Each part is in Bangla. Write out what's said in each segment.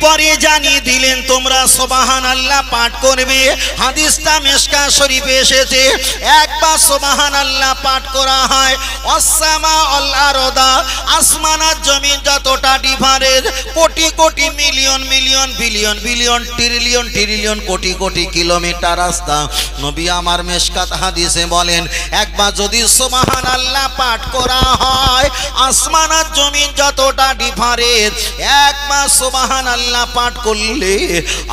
পরে জানিয়ে দিলেন তোমরা সুবহানাল্লাহ পাঠ করবে। হাদিসটা মিশকাত শরীফে এসেছে, একবার সুবহানাল্লাহ পাঠ করা হয় আসসামা আল আরদা, আসমান আর জমিন যতটা difference, crore crore million million billion billion trillion trillion crore crore kilometre রাস্তা। নবী আমার মিশকাত হাদিসে বলেন একবার যদি সুবহানাল্লাহ পাঠ করা হয় আসমান আর জমিন যতটা ডিফারেন্স, একবার সুবহানাল্লাহ পাঠ করলে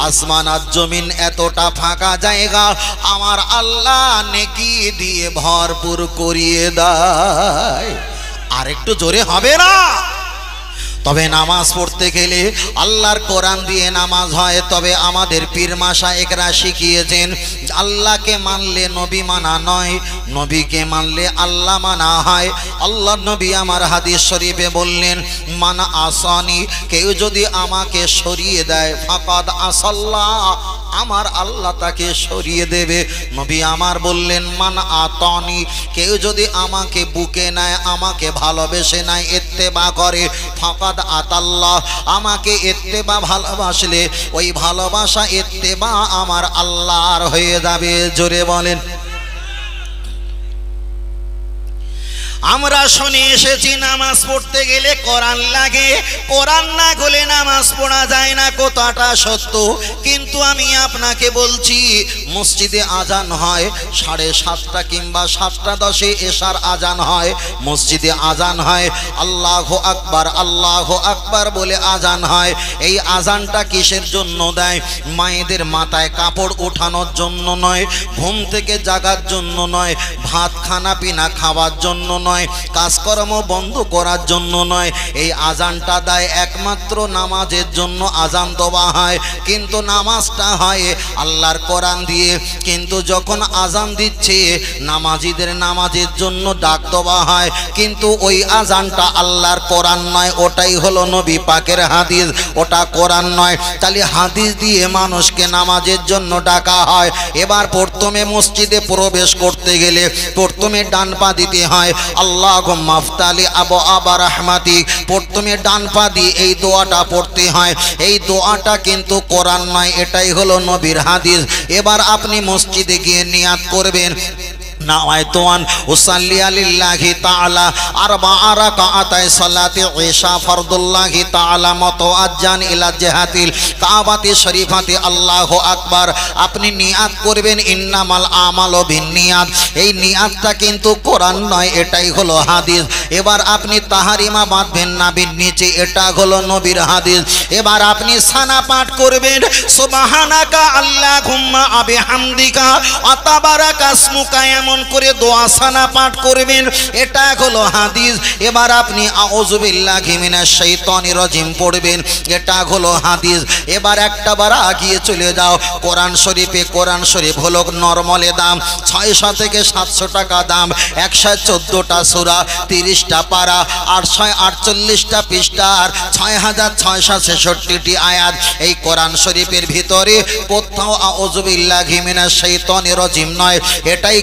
আসমান আর জমিন এতটা ফাঁকা জায়গা আমার আল্লাহ নেকি দিয়ে ভরপুর করিয়ে দেয়। আর একটু জোরে হবে না? তবে নামাজ পড়তে গেলে আল্লাহর কোরআন দিয়ে নামাজ হয়। তবে আমাদের পীর মাশায়েখরা শিখিয়েছেন আল্লাহকে মানলে নবী মানা নয়, নবীকে মানলে আল্লাহ মানা হয়। আল্লাহ নবী আমার হাদিস শরীফে বললেন মান আসানি, কেউ যদি আমাকে সরিয়ে দেয় ফাকাদ আসাল্লাহ, আমার আল্লাহ তাকে সরিয়ে দেবে। নবী আমার বললেন মান আতানি, কেউ যদি আমাকে বুকে নেয়, আমাকে ভালোবেসে নেয়, ইত্তেবা করে, ফাকাদ আতাল্লাহ, আমাকে ইত্তেবা ভালোবাসলে ওই ভালোবাসা ইত্তেবা আমার আল্লাহর হয়ে যাবে। জোরে বলেন। আমরা শুনে এসেছি নামাজ পড়তে গেলে কোরআন লাগে, কোরআন না হলে নামাজ পড়া যায় না, কথাটা সত্য। কিন্তু আমি আপনাকে বলছি মসজিদে আজান হয় 7:30 কিংবা 7:10 এশার আজান হয়, মসজিদে আজান হয় আল্লাহু আকবার আল্লাহু আকবার বলে আজান হয়। এই আজানটা কিসের জন্য দেয়? মায়েদের মাথায় কাপড় ওঠানোর জন্য নয়, ঘুম থেকে জাগার জন্য নয়, ভাত খানা পিনা খাওয়ার জন্য নয়, কাজকর্ম বন্ধ করার জন্য নয়। এই আজানটা দেয় একমাত্র নামাজের জন্য আজান দেওয়া হয়। কিন্তু নামাজটা হয় আল্লাহর কোরআন দিয়ে। কিন্তু যখন আজান দিচ্ছে নামাজিদের নামাজের জন্য ডাক দেওয়া হয়, কিন্তু ওই আজানটা আল্লাহর কোরআন নয়, ওটাই হলো নবী পাকের হাদিস, ওটা কোরআন নয়। তাহলে হাদিস দিয়ে মানুষকে নামাজের জন্য ডাকা হয়। এবার প্রথমে মসজিদে প্রবেশ করতে গেলে প্রথমে ডান পা দিতে হয় আল্লাহুম্মা আফতালি আবু আবা রাহমাতি, প্রথমে ডান পা দিয়ে এই দোয়াটা পড়তে হয়। এই দোয়াটা কিন্তু কোরআন নয়, এটাই হলো নবীর হাদিস। এবার আপনি মসজিদে গিয়ে নিয়াত করবেন নাওয়াইতুন উসাল্লি লিল্লাহি তাআলা আরবা'a রাকাআতাই সালাতি ইশা ফরদুল্লাহি তাআলা মুতাওয়াজ্জান ইলা জিহাতিল কাবাতি শরীফাতি আল্লাহু আকবার। আপনি নিয়াত করবেন ইন্নামাল আমালু বিন্নিয়াত। এই নিয়াতটা কিন্তু কোরআন নয়, এটাই হলো হাদিস। এবার আপনি তাহারিমা বাঁধবেন নাভির নিচে, এটা হলো নবীর হাদিস। এবার আপনি সানা পাঠ করবেন সুবহানাকা আল্লাহুম্মা বিহামদিকা ওয়া তাবারাকা ইসমুকা, এমন করে দোয়া সানা পাঠ করবেন, এটা হলো হাদিস। এবার আপনি আউযু বিল্লাহি মিনাশ শাইতানির রাজিম পড়বেন, এটা হলো হাদিস। এবার একটা বার আগিয়ে চলে যাও কোরআন শরীফে। কোরআন শরীফ হলো নরমালে দাম 600 থেকে 700 টাকা দাম, 114টা সূরা, 30টা পারা, 848টা পৃষ্ঠা, আর 6666টি আয়াত। এই কোরআন শরীফের ভিতরে কোথাও আউযু বিল্লাহি মিনাশ শাইতানির রাজিম নয়, এটাই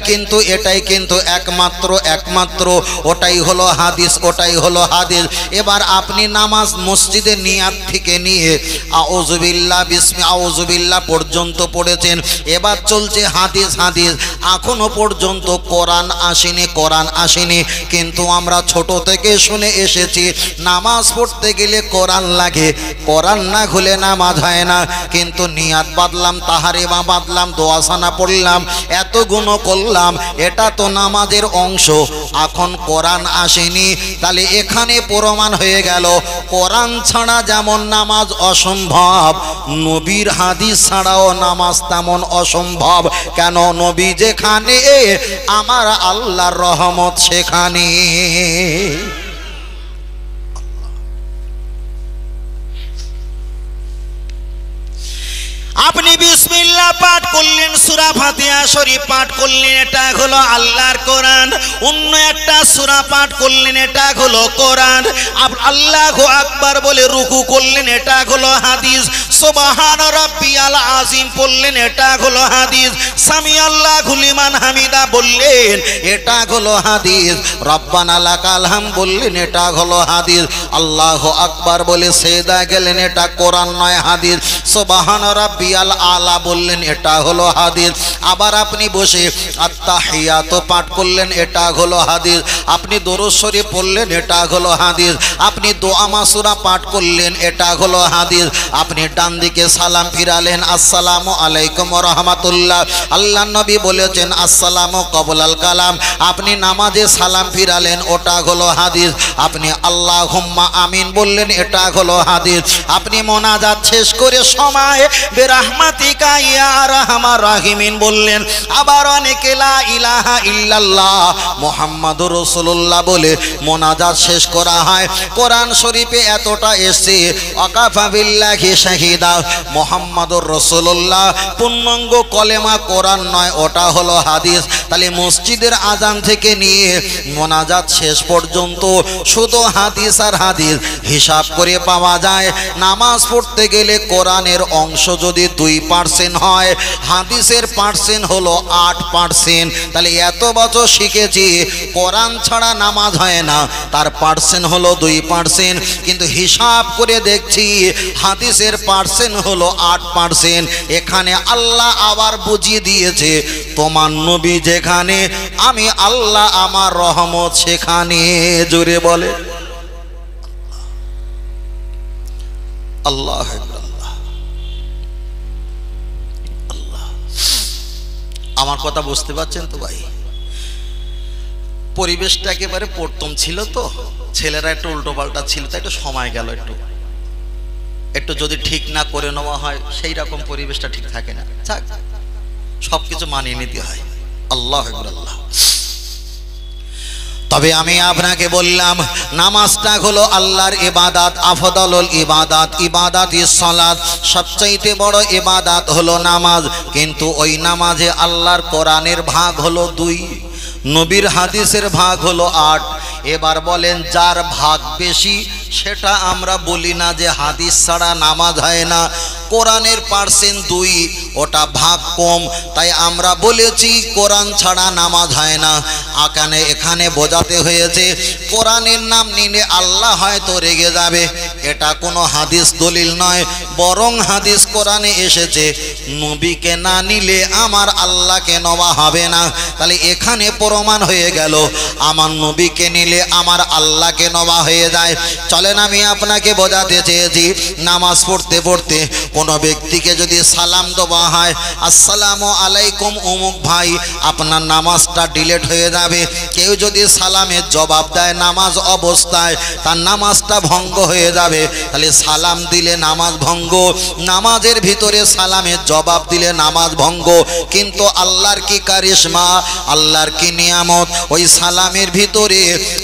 কিন্তু একমাত্র ওটাই হলো হাদিস, ওটাই হলো হাদিস। এবার আপনি নামাজ মসজিদে নিয়াত থেকে নিয়ে আউযু বিল্লাহ বিসমি আউযু বিল্লাহ পর্যন্ত পড়েছেন। এবার চলছে হাদিস হাদিস, এখনো পর্যন্ত কোরআন আসেনি। কিন্তু আমরা ছোট থেকে শুনে এসেছি নামাজ পড়তে গেলে কোরআন লাগে, কোরআন না হলে নামাজ হয় না। কিন্তু নিয়াত বাদলাম, তাহারিমা বাদলাম, দোয়া সানা পড়লাম, এত গুণ করলাম, এটা তো নামাজের অংশ, এখন কোরআন আসেনি। তাহলে এখানে প্রমাণ হয়ে গেল কোরআন ছাড়া যেমন নামাজ অসম্ভব, নবীর হাদিস ছাড়াও নামাজ তেমন অসম্ভব। কেন? নবী যেখানে আমার আল্লাহর রহমত সেখানে। আপনি বিসমিল্লাহ পাঠ করলেন, সূরা ফাতিহা শরীফ পাঠ করলেন, এটা হলো আল্লাহর কোরআন। অন্য একটা সূরা পাঠ করলেন, এটা হলো কোরআন। আল্লাহু আকবার বলে রুকু করলেন, এটা হলো হাদিস। সুবহান রাব্বিয়াল আযীম পড়লেন, এটা হলো হাদিস। সামি আল্লাহু লিমান হামিদা বললেন, এটা হলো হাদিস। রব্বানা লাকাল হামদ বললেন, এটা হলো হাদিস। আল্লাহু আকবার বলে সেজদা গেলেন, এটা কোরআন নয় হাদিস। সুবহান রাব্বিয়াল আলা বললেন, এটা হলো হাদিস। আবার আপনি বসে আত্তাহিয়াত পাঠ করলেন, এটা হলো হাদিস। আপনি দরুদ শরীফ পড়লেন, এটা হলো হাদিস। আপনি দোয়া মাসুরা পাঠ করলেন, এটা হলো হাদিস। আপনি ডান দিকে সালাম ফিরালেন, আসসালামু আলাইকুম ওয়া রাহমাতুল্লাহ। আল্লাহর নবী বলেছেন আসসালামু ক্বাবলাল কালাম। আপনি নামাজে সালাম ফিরালেন, ওটা হলো হাদিস। আপনি আল্লাহুম্মা আমিন বললেন, এটা হলো হাদিস। আপনি মোনাজাত শেষ করে সময় বিরহমাতিকা ইয়া আরহামার রাহিমিন বললেন। আবার অনেকে লা ইলাহা ইল্লাল্লাহ মুহাম্মাদুর রাসূলুল্লাহ বলে মোনাজাত শেষ করা হয়। কোরআন শরীফে এতটা এসেছে, ওয়াকাফা বিল্লাহি শাহিদা মুহাম্মাদুর রাসূলুল্লাহ পূর্ণাঙ্গ কলেমা কোরআন নয়, ওটা হলো হাদিস। তাহলে মসজিদের আজান থেকে নিয়ে মোনাজাত শেষ পর্যন্ত শুধু হাদিস আর হাদিস। হিসাব করে পাওয়া যায় নামাজ পড়তে গেলে কোরআনের অংশ যদি 2% হয়, হাদিসের পার্সেন্ট হলো 8%। তাহলে এত বছর শিখেছি কোরআন ছাড়া নামাজ হয় না, তার পার্সেন্ট হলো 2%। কিন্তু হিসাব করে দেখছি হাদিসের পার্সেন্ট হলো 8%। এখানে আল্লাহ আবার বুঝিয়ে দিয়েছে, তোমার নবী যেখানে আমি আল্লাহ আমার রহমত সেখানে। জোরে বলে আল্লাহ আল্লাহ আল্লাহ। আমার কথা বুঝতে পারছেন তো ভাই? পরিবেশটা একেবারে প্রথম ছিল তো, ছেলেরা একটু উল্টো পাল্টা ছিল, তাই একটু সময় গেল। একটু যদি ঠিক না করে নেওয়া হয় সেই রকম পরিবেশটা ঠিক থাকে না। সবকিছু মানিয়ে নিতে হয়। আল্লাহ আল্লাহ। তবে আমি আপনাকে বললাম নামাজটা হলো আল্লাহর ইবাদত, আফদলুল ইবাদত। ইবাদাতিস সালাত, সবচাইতে বড় ইবাদত হলো নামাজ। কিন্তু ওই নামাজে আল্লাহর কোরআনের ভাগ হলো 2, নবীর হাদিসের ভাগ হলো 8। এবার বলেন যার ভাগ বেশি সেটা আমরা বলি না যে হাদিস ছাড়া নামাজ হয় না। কোরআনের পার্সেন্ট 2, ওটা ভাগ কম, তাই আমরা বলেছি কোরআন ছাড়া নামাজ হয় না। এখানে বোঝাতে হয়েছে কোরআনের নাম নিলে আল্লাহ হয়তো রেগে যাবে, এটা কোনো হাদিস দলিল নয়। বরং হাদিস কোরআনে এসেছে নবীকে না নিলে আমার আল্লাহকে নেওয়া হবে না। তাহলে এখানে প্রমাণ হয়ে গেল আমার নবীকে নিলে আমার আল্লাহকে নেওয়া হয়ে যায়। চলেন আমি আপনাকে বোঝাতে চেয়েছি, নামাজ পড়তে পড়তে কোনো ব্যক্তিকে যদি সালাম দেওয়া হয়, আসসালামু আলাইকুম অমুক ভাই, আপনার নামাজটা ডিলেট হয়ে যাবে। কেউ যদি সালামের জবাব দেয় নামাজ অবস্থায়, তার নামাজটা ভঙ্গ হয়ে যাবে। তাহলে সালাম দিলে নামাজ ভঙ্গ, নামাজের ভিতরে সালামের জবাব দিলে নামাজ ভঙ্গ। কিন্তু আল্লাহর কি কারিশমা, আল্লাহর কি নিয়ামত, ওই সালামের ভিতরে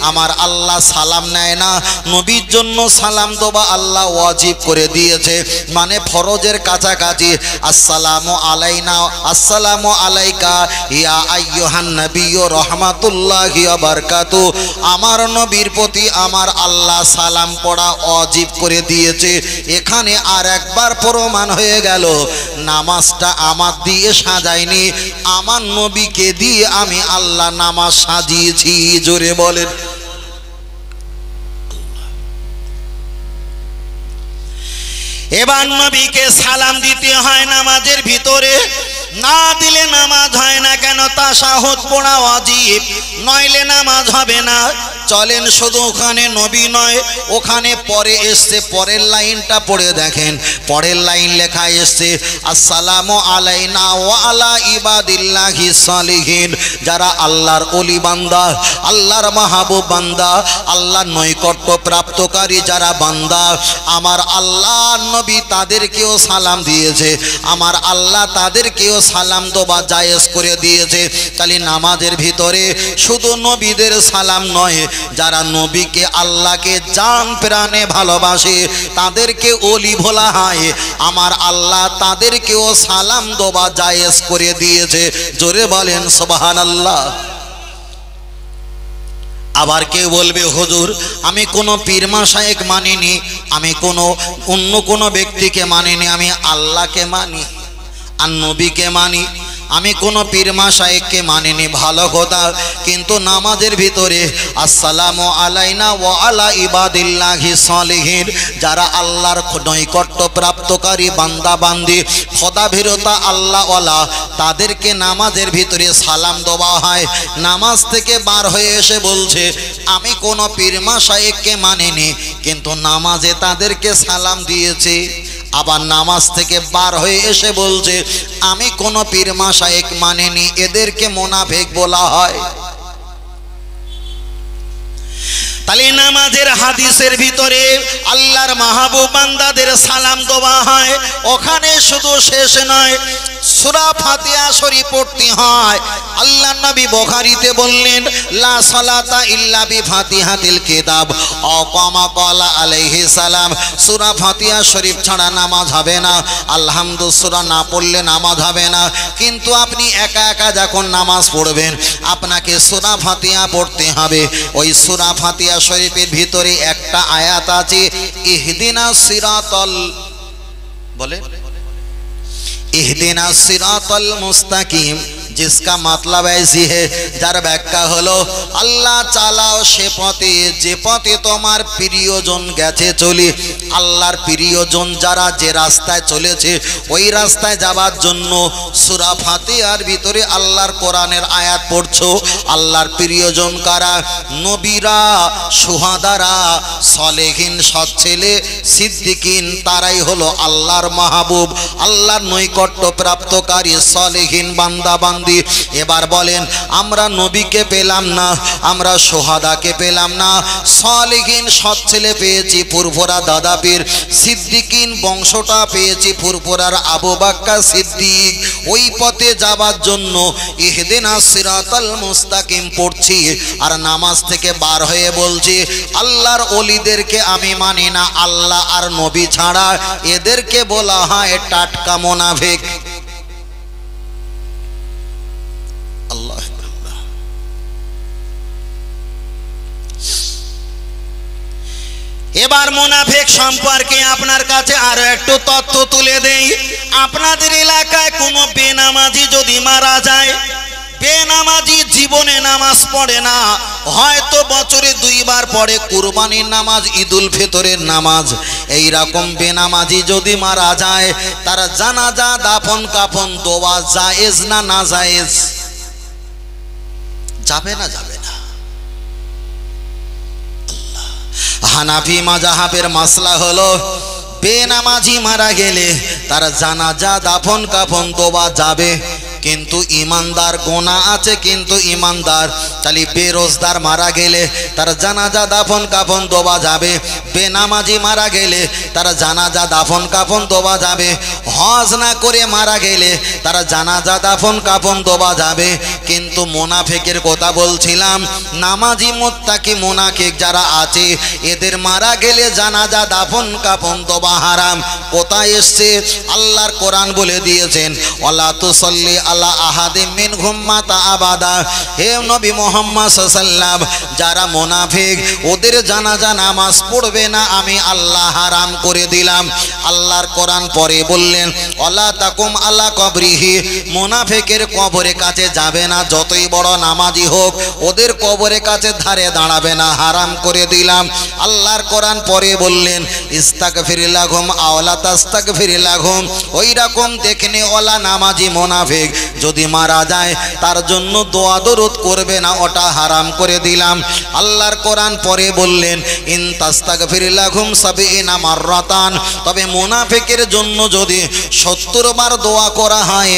আমার আল্লাহ সালাম নেয় না। নবীর জন্য সালাম দেওয়া আল্লাহ ওয়াজিব করে দিয়েছে, মানে ফরজের কাছাকাছি। আসসালামু আলাইনা, আসসালামু আলাইকা ইয়া আইয়ুহান নবিয়্যু রাহমাতুল্লাহি ওয়া বারাকাতু। আমার নবীর প্রতি আমার আল্লাহ সালাম পড়া ওয়াজিব করে দিয়েছে। এখানে আর একবার প্রমাণ হয়ে গেল নামাজটা আমার দিয়ে সাজাইনি, আমার নবীকে দিয়ে আমি আল্লাহ নামাজ সাজিয়েছি। জোরে বলেন। এবার নবীকে সালাম দিতে হয় নামাজের ভিতরে, না দিলে নামাজ হয় না। কেন? তাশাহুদ পড়া ওয়াজিব, নইলে নামাজ হবে না। চলেন শুধু ওখানে নবী নয়, ওখানে পরে এসছে, পরের লাইনটা পড়ে দেখেন। পরের লাইন লেখা এসছে আসসালামু আলাইনা ওয়া আলা ইবাদিল্লাহিস সালিহিন। যারা আল্লাহর ওলি বান্দা, আল্লাহর মাহবুব বান্দা, আল্লাহর নৈকট্য প্রাপ্তকারী যারা বান্দা, আমার আল্লাহ নবী তাদেরকেও সালাম দিয়েছে, আমার আল্লাহ তাদেরকেও সালাম দেওয়া জায়েজ করে দিয়েছে। তাহলে নামাজের ভিতরে শুধু নবীদের সালাম নয়, যারা নবীকে আল্লাহকে জান প্রাণে ভালোবাসে তাদেরকে ওলি বলা হয়, আমার আল্লাহ তাদেরকেও সালাম দেওয়া জায়েজ করে দিয়েছে। জোরে বলেন সুবহানাল্লাহ। আবার কেউ বলবে হুজুর আমি কোনো পীর মাশায়েখ মানিনি, আমি কোনো অন্য কোনো ব্যক্তিকে মানিনি, আমি আল্লাহকে মানি আর নবীকে মানি, আমি কোনো পীর মাশায়েখকে মানিনি। ভালো কথা, কিন্তু নামাজের ভিতরে আসসালামু আলাইনা ওয়া আলা ইবাদিল্লাহি সালিহিন, যারা আল্লাহর নৈকট্য প্রাপ্তকারী বান্দা বান্দি খোদাভীরতা আল্লাহওয়ালা, তাদেরকে নামাজের ভিতরে সালাম দেওয়া হয়। নামাজ থেকে বার হয়ে এসে বলছে আমি কোনো পীর মাশায়েখকে মানিনি, কিন্তু নামাজে তাদেরকে সালাম দিয়েছে। আবার নামাজ থেকে বার হয়ে এসে বলছে আমি কোনো পীর মাশায়েখ মানিনি, এদেরকে মুনাফিক বলা হয়। তাহলে নামাজের হাদিসের ভিতরে আল্লাহর মাহবুব বান্দাদের সালাম দেওয়া হয়। ওখানে শুধু শেষ নয়, সূরা ফাতিহা শরীফ পড়তে হয়। আল্লাহ নবী বুখারীতে বললেন লা সালাতা ইল্লা বিফাতিহাতিল কিতাব আও কামা ক্বালা আলাইহিস সালাম, সূরা ফাতিহা শরীফ ছাড়া নামাজ হবে না, আলহামদু সূরা না পড়লে নামাজ হবে না। কিন্তু আপনি একা একা যখন নামাজ পড়বেন আপনাকে সূরা ফাতিহা পড়তে হবে। ওই সূরা ফাতিহা শরীফের ভিতরে একটা আয়াত আছে ইহদিনাস সিরাতাল, বলে ইহদিনাস সিরাতাল মুস্তাকিম, जिसका मतलब ऐसी है, যার ব্যাখ্যা হলো আল্লাহ চালাও সে পথে যে পথে তোমার প্রিয়জন গেছে চলে। আল্লাহর প্রিয়জন যারা যে রাস্তায় চলেছে ওই রাস্তায় যাবার জন্য সূরা ফাতিহার ভিতরে আল্লাহর কোরআনের আয়াত পড়ছো। আল্লাহর প্রিয়জন কারা? নবীরা, সুহাদারা, সালেহিন, সৎ ছেলে, সিদ্দিকিন, তারাই হলো আল্লাহর মাহবুব, আল্লাহর নৈকট্য প্রাপ্তকারী সালেহিন বান্দা বান্দি। এবার বলেন আমরা নবীকে পেলাম না, আমরা সোহাদাকে পেলাম না, সালেহিন সৎ ছেলে পেয়েছি ফুরফুরা দাদা পীর, সিদ্দিকিন বংশটা পেয়েছি ফুরফুরার আবু বকর সিদ্দিক। ওই পথে যাবার জন্য ইহদিনাস সিরাতাল মুস্তাকিম পড়ছি আর নামাজ থেকে বার হয়ে বলছি আল্লাহর ওলিদেরকে আমি মানি না আল্লাহ আর নবী ছাড়া, এদেরকে বলা হয় টাটকা মুনাফিক। এবার মুনাফিক সম্পর্কে আপনার কাছে আরো একটু তথ্য তুলে দেই। আপনাদের এলাকায় কোনো বেনামাজি যদি মারা যায়, বেনামাজি জীবনে নামাজ পড়ে না, হয়তো বছরে 2 বার পড়ে কুরবানির নামাজ, ঈদুল ফিতরের নামাজ, এই রকম বেনামাজি যদি মারা যায় তার জানাজা দাফন কাফন দোয়া জায়েজ না না জায়েজ? যাবে না যাবে না? হানাফি মাযহাবের মাসলা হলো বেনামাজি মারা গেলে তার জানাজা দাফন কাফন দোয়া যাবে, কিন্তু ইমানদার গোনা আছে, কিন্তু ইমানদার, তাহলে বেরোজদার মারা গেলে তার জানাজা দাফন কাফন দোয়া যাবে, বেনামাজি মারা গেলে তার জানাজা দাফন কাফন দোয়া যাবে, হজ না করে মারা গেলে তার জানাজা দাফন কাফন দোয়া যাবে। কিন্তু মুনাফিকের কথা বলছিলাম, নামাজি মুত্তাকি মুনাফিক যারা আছে এদের মারা গেলে জানাজা দাফন কাফন দোয়া হারাম। কোথায় এসছে? আল্লাহর কোরআন বলে দিয়েছেন ওয়ালা তুসাল্লি আলা আহাদিম মিনহুম মাতা আবাদা। হে নবী মুহাম্মদ সাল্লাল্লাহু আলাইহি ওয়াসাল্লাম, যারা মুনাফিক ওদের জানাজা নামাজ পড়বে না আমি আল্লাহ হারাম করে দিলাম। আল্লাহর কোরআন পরে বললেন ওয়ালা তাকুম আলা কবরিহি, মুনাফিকের কবরের কাছে যাবে না, যতই বড় নামাজি হোক ওদের কবরের কাছে ধারে দাঁড়াবে না, হারাম করে দিলাম। আল্লাহর কোরআন পরে বললেন ইস্তাগফির লাহুম আও লা তাস্তাগফির লাহুম, ওই রকম দেখনে ওয়ালা নামাজি মুনাফিক যদি মারা যায় তার জন্য দোয়া দরুদ করবে না, ওটা হারাম করে দিলাম। আল্লাহর কোরআন পরে বললেন ইন তাস্তাগফির লাহুম 70 মাররাতান, তবে মুনাফিকের জন্য যদি 70 বার দোয়া করা হয়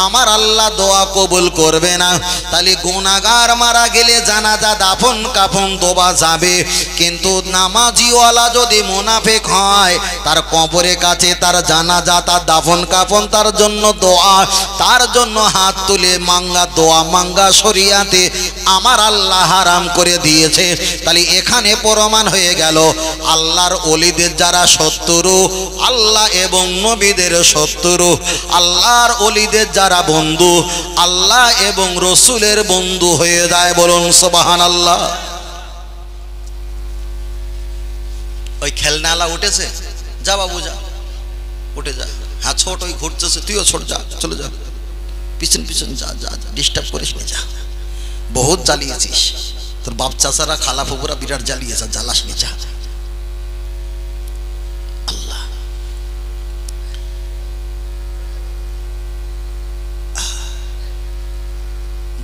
আমার আল্লাহ দোয়া কবুল করবে না। তাহলে গুনাহগার মারা গেলে জানাজা দাফন কাফন দোয়া যাবে, কিন্তু নামাজিওয়ালা যদি মুনাফিক হয় তার কবরের কাছে তার জানাজা তার দাফন কাফন তার জন্য দোয়া, তার জন্য হাত তুলে মাঙ্গা দোয়া মাঙ্গা শরিয়াতে আমার আল্লাহ হারাম করে দিয়েছে। তাহলে এখানে প্রমাণ হয়ে গেল আল্লাহর ওলিদের যারা শত্রু আল্লাহ এবং নবীদের শত্রু, আল্লাহর ওলিদের যারা বন্ধু আল্লাহ এবং রসুলের বন্ধু হয়ে যায়। বলুন সুবহানাল্লাহ। ওই খেলনালা উঠেছে, যা বাবু যা, উঠে যা। হ্যাঁ ছোট ওই ঘুরতেছে, তুইও ছোট, যা চলে যা, পিছন পিছন যা, যা ডিস্টার্ব করিস নি, যা। বহুত জ্বালিয়েছিস, তোর বাপ চাচারা খালা ফুপুরা বিরাট জ্বালিয়েছে, জ্বালাস নি, যা। আল্লাহ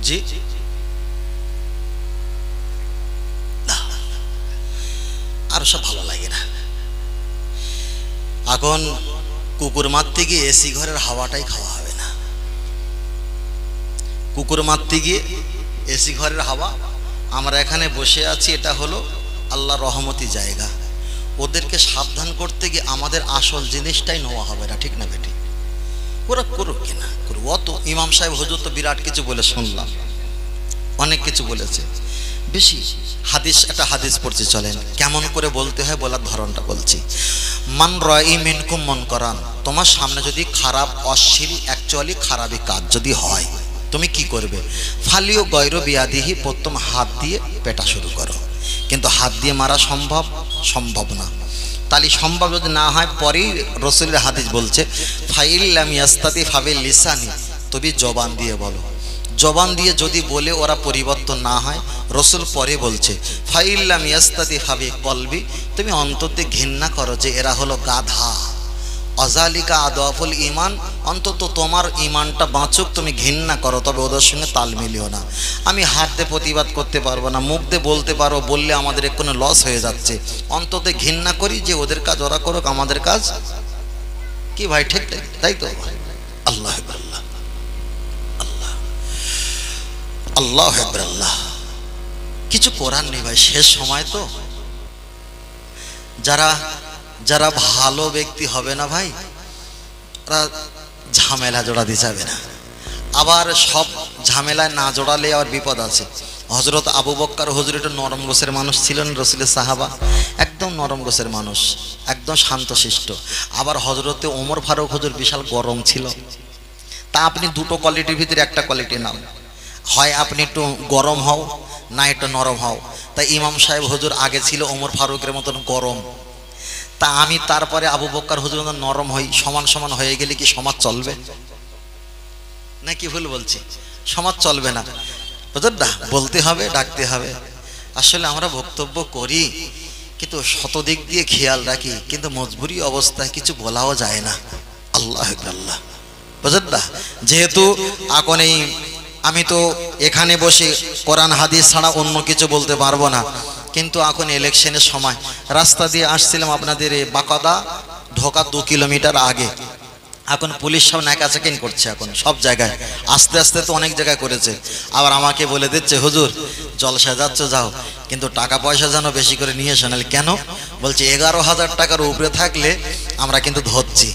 জি আর সব ভালো লাগে না। এখন কুকুর মারতে গিয়ে এসি ঘরের হাওয়াটাই খাওয়া হবে না। কুকুর মারতে গিয়ে এসি ঘরের হাওয়া, আমরা এখানে বসে আছি, এটা হলো আল্লাহ রহমতি জায়গা। ওদেরকে সাবধান করতে গিয়ে আমাদের আসল জিনিসটাই নেওয়া হবে না, ঠিক না বেটি? ওরা করুক কিনা করুক, অত ইমাম সাহেব হুজুর তো বিরাট কিছু বলে শুনলাম, অনেক কিছু বলেছে। বেশি হাদিস, একটা হাদিস পড়ছি, চলেন কেমন করে বলতে হয় বলার ধরনটা বলছি। মান রাই মিনকুম মুনকারান, তোমার সামনে যদি খারাপ অশ্লীল অ্যাকচুয়ালি খারাপই কাজ যদি হয়, তুমি কি করবে? ফালিও গয়রো বিয়াদিহি, প্রথম হাত দিয়ে পেটা শুরু করো। কিন্তু হাত দিয়ে মারা সম্ভব না। তাহলে সম্ভব যদি না হয়, পরেই রসুলের হাদিস বলছে ফাইল্লাম ইয়াস্তাতি ফাবিল লিসানি, তুমি জবান দিয়ে বলো। জবান দিয়ে যদি বলে ওরা পরিবর্তন না হয়, রসুল পরে বলছে ফাইল্লাম ইয়াস্তাতি ফাবি কলবি, তুমি অন্তত ঘৃণা করো যে এরা হলো গাধা। অজালিকা আদফুল ইমান, অন্তত তোমার ইমানটা বাঁচুক, তুমি ঘৃণা করো, তবে ওদের সঙ্গে তাল মিলিও না। আমি হাত দিয়ে প্রতিবাদ করতে পারবো না, মুখ দিয়ে বলতে পারো, বললে আমাদের কোনো লস হয়ে যাচ্ছে। অন্তত ঘৃণা করি যে ওদের কাজ ওরা করুক, আমাদের কাজ কি ভাই, ঠিক তাই তো? আল্লাহ আল্লাহ আল্লাহ আল্লাহ আল্লাহ, কিছু করার নেই ভাই, শেষ সময় তো। যারা ভালো ব্যক্তি হবে না ভাই, তারা ঝামেলা জোড়াতে যাবে না। আবার সব ঝামেলায় না জোড়ালে আবার বিপদ আছে। হজরত আবু বক্কর হুজুর একটু নরম গোছের মানুষ ছিলেন, রসুলের সাহাবা, একদম নরম গোছের মানুষ, একদম শান্তশিষ্ট। আবার হজরতে ওমর ফারুক হুজুর বিশাল গরম ছিল। তা আপনি দুটো কোয়ালিটির ভিতরে একটা কোয়ালিটি নাও, হয় আপনি একটু গরম হও, না একটু নরম হও। তাই ইমাম সাহেব হুজুর আগে ছিল ওমর ফারুকের মতন গরম, তা আমি তারপরে আবু বক্কর হুজুর নরম হই। সমান সমান হয়ে গেলে কি সমাজ চলবে? না কি ভুল বলছি? সমাজ চলবে না, বুঝলেন না? বলতে হবে, ডাকতে হবে। আসলে আমরা বক্তব্য করি, কিন্তু শতদিক দিয়ে খেয়াল রাখি, কিন্তু মজবুরি অবস্থায় কিছু বলাও যায় না। আল্লাহ আল্লাহ, বুঝলেন না? যেহেতু এখন আমি তো এখানে বসে কোরআন হাদিস ছাড়া অন্য কিছু বলতে পারবো না, কিন্তু এখন ইলেকশনের সময় রাস্তা দিয়ে আসছিলাম আপনাদের বাকাদা ঢোকা 2 কিলোমিটার আগে। এখন পুলিশ সব নাকা চেকিং করছে, এখন সব জায়গায়, আস্তে আস্তে তো অনেক জায়গায় করেছে। আবার আমাকে বলে দিচ্ছে হুজুর জলসা যাচ্ছ যাও, কিন্তু টাকা পয়সা যেন বেশি করে নিয়ে এসো। নাহলে কেন? বলছে 11,000 টাকার উপরে থাকলে আমরা কিন্তু ধরছি।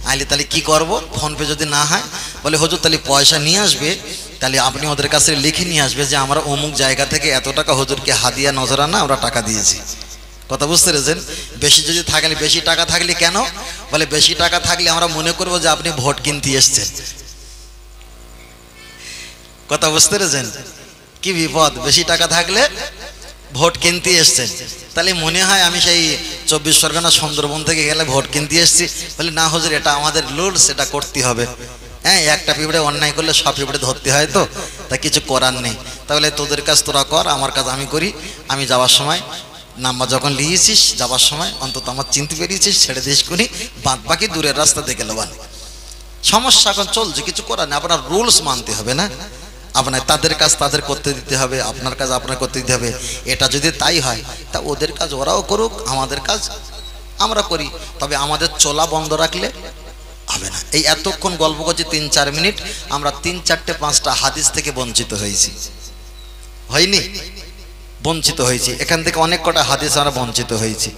আইলে তাহলে কি করব? ফোনপে যদি না হয়, বলে হুজুর তাহলে পয়সা নিয়ে আসবে, তাহলে আপনি ওদের কাছে লিখে নিয়ে আসবে যে আমরা অমুক জায়গা থেকে এত টাকা হুজুরকে হাদিয়া নজরানা আমরা টাকা দিয়েছি। কথা বুঝতে পেরেছেন? বেশি যদি থাকলে, বেশি টাকা থাকলে কেন? বলে বেশি টাকা থাকলে আমরা মনে করবো যে আপনি ভোট কিনতে এসছেন। কথা বুঝতে পেরেছেন? কি বিপদ! বেশি টাকা থাকলে ভোট কিনতে এসছেন, তাহলে মনে হয় আমি সেই 24 পরগনা সুন্দরবন থেকে গেলে ভোট কিনতে এসছি। বলে না হুজুর, এটা আমাদের রুলস, এটা করতে হবে। হ্যাঁ, একটা পিঁপড়ে অন্যায় করলে সব পিঁপড়ে ধরতে হয়, তো তা কিছু করার নেই। তাহলে তোদের কাজ তোরা কর, আমার কাজ আমি করি। আমি যাওয়ার সময় নাম্বার যখন লিয়েছিস, যাওয়ার সময় অন্তত আমার চিনতে পেরিয়েছিস, ছেড়ে দিস করি, বাদ বাকি দূরের রাস্তা দেখে নেবান। সমস্যা এখন চলছে, কিছু করার নেই। আপনার রুলস মানতে হবে না, আপনার তাদের কাজ তাদের করতে দিতে হবে, আপনার কাজ আপনার করতে দিতে হবে। এটা যদি তাই হয়, তা ওদের কাজ ওরাও করুক, আমাদের কাজ আমরা করি। তবে আমাদের চলা বন্ধ রাখলে হবে না। এই এতক্ষণ গল্প করছি 3-4 মিনিট, আমরা 3-4-5টা হাদিস থেকে বঞ্চিত হয়েছি, হয়নি? বঞ্চিত হয়েছি, এখান থেকে অনেক কটা হাদিস আমরা বঞ্চিত হয়েছি,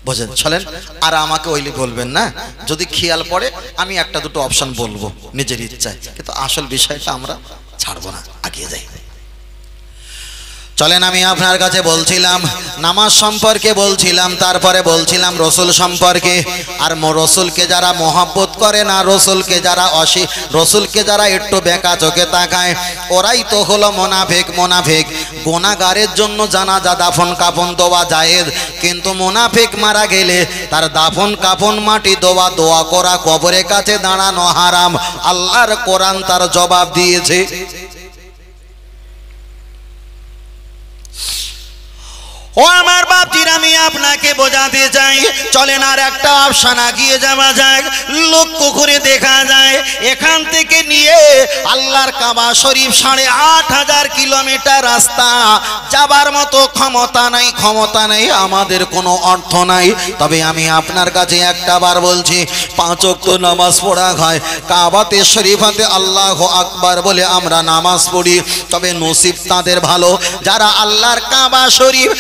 বোঝেন? চলেন, আর আমাকে ওইলি বলবেন না। যদি খেয়াল পড়ে আমি একটা দুটো অপশন বলবো নিজের ইচ্ছায়, কিন্তু আসল বিষয়টা আমরা ছাড়বো না, আগিয়ে যাই। চলেন আমি আপনার কাছে বলছিলাম নামাজ সম্পর্কে বলছিলাম, তারপরে বলছিলাম রসুল সম্পর্কে। আর রসুলকে যারা মহব্বত করে না, রসুলকে যারা একটু বেকা চোখে তাকায়, ওরাই তো হলো মোনাফেক। গুনাহগারের জন্য জানাজা দাফন কাফন দেওয়া জায়েজ, কিন্তু মোনাফেক মারা গেলে তার দাফন কাফন মাটি দোয়া করা, কবরের কাছে দাঁড়ানো হারাম। আল্লাহর কোরআন তার জবাব দিয়েছে। ও আমার বাপজির, আমি আপনাকে বোঝাতে চাই, চলেন আর একটা আফসানা গিয়ে যাওয়া যাক। লক্ষ্য করে দেখা যায় এখান থেকে নিয়ে আল্লাহর কাবা শরীফ 8,500 কিলোমিটার রাস্তা যাবার মতো ক্ষমতা নেই, আমাদের কোনো অর্থ নাই। তবে আমি আপনার কাছে একটা বার বলছি, 5 ওয়াক্ত নামাজ পড়া হয় কাবাতে শরীফাতে, আল্লাহু আকবার বলে আমরা নামাজ পড়ি। তবে নসিব তাদের ভালো যারা আল্লাহর কাবা শরীফ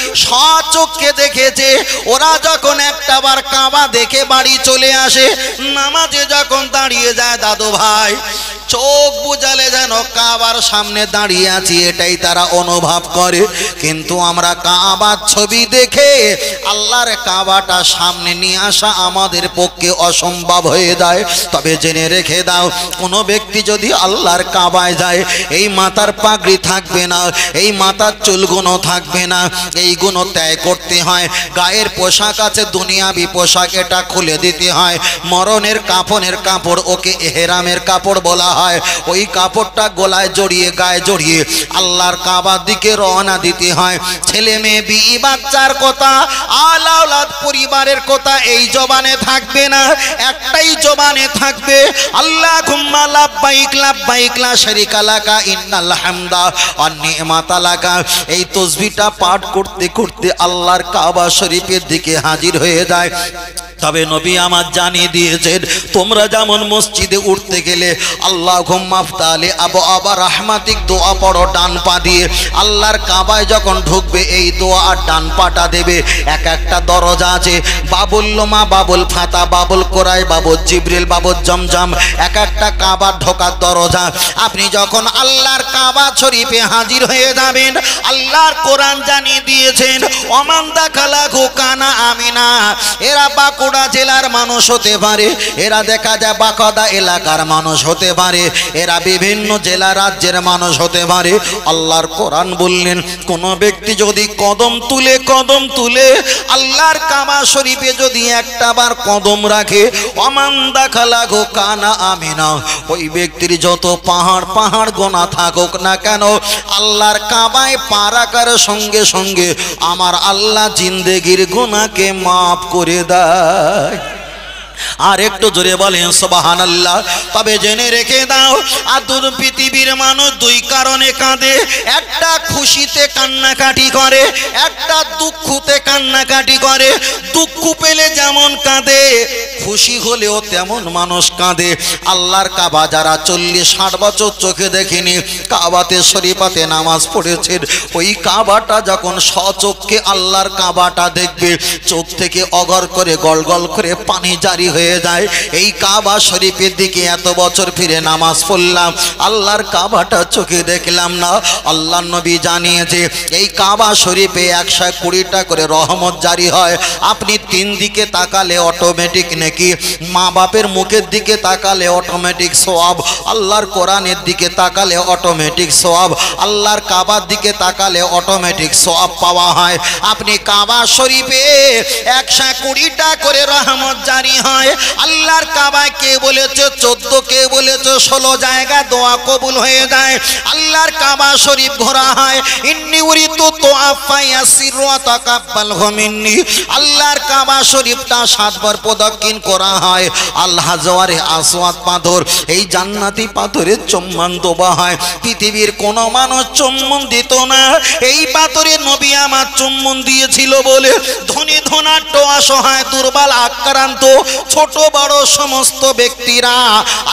চোখে দেখেছে। ওরা যখন একটা বার কাবা দেখে বাড়ি চলে আসে, নামাজে যখন দাঁড়িয়ে যায়, দাদু ভাই চোখ বুঝালে যেন কাবার সামনে দাঁড়িয়ে আছি, এটাই তারা অনুভব করে। কিন্তু আমরা কাবার ছবি দেখে আল্লাহর কাবাটা সামনে নিয়ে আসা আমাদের পক্ষে অসম্ভব হয়ে যায়। তবে জেনে রেখে দাও, কোনো ব্যক্তি যদি আল্লাহর কাবায় যায়, এই মাথার পাগড়ি থাকবে না, এই মাথার চুলগুলো থাকবে না, এইগুলো ত্যাগ করতে হয়। গায়ের পোশাক আছে দুনিয়াবি পোশাক, এটা খুলে দিতে হয়। মরণের কাফনের কাপড়, ওকে এহরামের কাপড় বলা হয়। ওই কাপড়টা গলায় জড়িয়ে গায়ে জড়িয়ে আল্লাহর কাবার দিকে রওনা দিতে হয়। ছেলে মেয়ে বিবি বাচ্চার কথা, আলাউলাদ পরিবারের কথা এই জবানে থাকবে না, একটাই জবানে থাকবে আল্লাহুম্মা লাব্বাইক লাব্বাইক লা শারীকা লাকা ইন্নাল হামদা ওয়ান নি'মাতা লাকা। এই তাসবিহটা পাঠ করতে করতে আল্লাহর কাবা শরীফের দিকে হাজির হয়ে যায়। তবে নবী আমার জানিয়ে দিয়েছেন, তোমরা যেমন মসজিদে উঠতে গেলে আল্লাহুম্মা আফতালি আবওয়াবা রাহমাতিক দোয়া পড়ো ডান পা দিয়ে, আল্লাহর কাবায় যখন ঢুকবে এই দোয়া আর ডান পাটা দেবে। এক একটা দরজা আছে, বাবুল লোমা, বাবুল ফাতা, বাবুল কোরাই, বাবুল জিবরিল, বাবুল জমজম, এক একটা কাবার ঢোকার দরজা। আপনি যখন আল্লাহর কাবা শরীফে হাজির হয়ে যাবেন, আল্লাহর কোরআন জানিয়ে দিয়েছেন ওমান দাখালাহু কানা আমিনা। এরা বাঁকুড়া জেলার মানুষ হতে পারে, এরা দেখা যায় বাঁকুড়া এলাকার মানুষ হতে পারে, এরা বিভিন্ন জেলা রাজ্যের মানুষ হতে পারে। আল্লাহর কোরআন বললেন, কোন ব্যক্তি যদি কদম তুলে আল্লাহর কাবা শরীফে যদি একটা বার কদম রাখে, ওমান দাখালাহু কানা আমিনা, ওই ব্যক্তির যত পাহাড় গোনা থাকুক না কেন, আল্লাহর কাবায় পা রাখার সঙ্গে সঙ্গে আমার আল্লাহ জিন্দেগির গুনাহকে মাফ করে দেয়। আর একটু জোরে বলেন সুবহানাল্লাহ। তবে জেনে রেখে দাও, আদুর পৃথিবীর মানুষ দুই কারণে কাঁদে, একটা খুশিতে কান্নাকাটি করে, একটা দুঃখতে কান্নাকাটি করে। দুঃখ পেলে যেমন কাঁদে, খুশি হলেও তেমন মানুষ কাঁদে। আল্লাহর কাবা যারা 40-60 বছর চোখে দেখেনি, কাবাতে শরীফাতে নামাজ পড়েছেন, ওই কাবাটা যখন স্বচক্ষে আল্লাহর কাবাটা দেখবে, চোখ থেকে অগর করে গলগল করে পানি জারি হয়ে যায়। এই কাবা শরীফের দিকে এত বছর ফিরে নামাজ পড়লাম, আল্লাহর কাবাটা চোখে দেখলাম না। আল্লাহর নবী জানিয়েছে, এই কাবা শরীফে 120টা করে রহমত জারি হয়। আপনি 3 দিকে তাকালে অটোমেটিক নেকি, মা বাপের মুখের দিকে তাকালে অটোমেটিক সওয়াব, আল্লাহর কোরআনের দিকে তাকালে অটোমেটিক সওয়াব, আল্লাহর কাবার দিকে তাকালে অটোমেটিক সওয়াব পাওয়া হয়। আপনি কাবা শরীফে 120টা করে রহমত জারি হয়। আল্লাহর কাবায় কে বলেছে 14, কে বলেছে 16 জায়গা দোয়া কবুল হয়ে যায়। আল্লাহর কাবা শরীফ ঘোরা হয়, ইন্নী উরিতু তুআফা ইয়াসিরু ওয়া তাকাব্বালহু মিন্নি। আল্লাহর কাবা শরীফটা 7 বার প্রদক্ষিণ করা হয়। আল্লাহ জওয়ারে আসওয়াদ পাথর, এই জান্নাতি পাথরের চুম্বন দেওয়া হয়। পৃথিবীর কোন মানুষ চুম্বন দিত না, এই পাথরে নবী আমার চুম্বন দিয়েছিল বলে ধনী ধনাঢ্য অসহায় দুর্বল আক্রান্ত ছোট বড় সমস্ত ব্যক্তিরা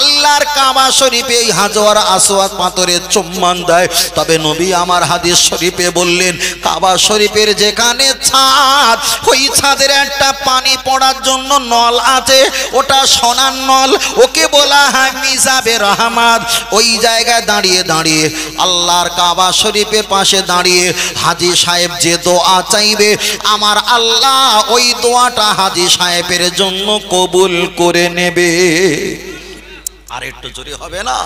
আল্লাহর কাবা শরীফে এই হাজার আসওয়াদ পাথরের চুম্বন দেয়। তবে নবী আমার হাদিস শরীফে বললেন, কাবা শরীফের যেখানে ছাদ, ওই ছাদের একটা পানি পড়ার জন্য নল আছে, ওটা সোনার নল, ওকে বলা হয় মিজাবে রহমত। ওই জায়গায় দাঁড়িয়ে দাঁড়িয়ে আল্লাহর কাবা শরীফের পাশে দাঁড়িয়ে হাজী সাহেব যে দোয়া চাইবে, আমার আল্লাহ ওই দোয়াটা হাজী সাহেবের জন্য কবুল করে নেবে। আর একটু জোরে হবে না?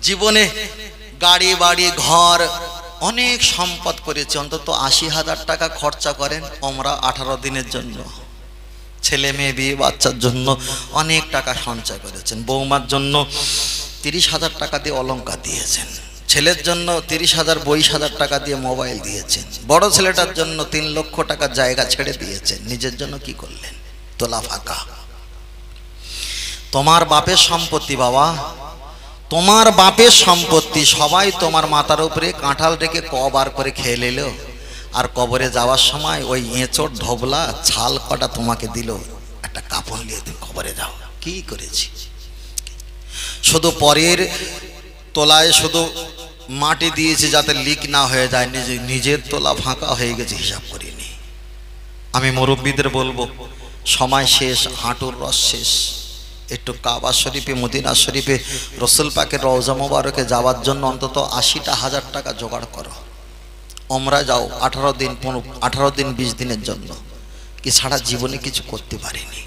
জীবনে গাড়ি বাড়ি ঘর অনেক সম্পদ করেছে, অন্তত ৮০,০০০ টাকা খরচা করেন ওমরা 18 দিনের জন্য। ছেলে মেয়ে বিয়ে বাচ্চার জন্য অনেক টাকা সঞ্চয় করেছেন। বৌমার জন্য 30,০০০ টাকা দিয়ে অলংকার দিয়েছেন। ছেলের জন্য 30,০০০ 22,০০০ টাকা দিয়ে মোবাইল দিয়েছেন। বড় ছেলেটার জন্য 3 লক্ষ টাকার জায়গা ছেড়ে দিয়েছেন। নিজের জন্য কি করলেন? তোলা ফাঁকা। তোমার বাপের সম্পত্তি বাবা, তোমার বাপের সম্পত্তি। সবাই তোমার মাথার উপরে কাঁঠাল রেখে কবার করে খেয়ে নিল, আর কবরে যাওয়ার সময় ওই এঁচড় ঢোবলা ছাল কটা তোমাকে দিল, একটা কাপড় নিয়ে তুমি কবরে যাও। কি করেছি? শুধু পরের তোলায় শুধু মাটি দিয়েছি যাতে লিক না হয়ে যায়, নিজের তোলা ফাঁকা হয়ে গেছে, হিসাব করিনি। আমি মুরব্বীদের বলবো, সময় শেষ, হাঁটুর রস শেষ। একটু কাবা শরীফে মদিনা শরীফে রসুল পাকের রওজা মোবারকে যাওয়ার জন্য অন্তত ৮০,০০০ টাকা জোগাড় করো। ওমরা যাও 18 দিন 20 দিনের জন্য। কি ছাড়া জীবনে কিছু করতে পারিনি।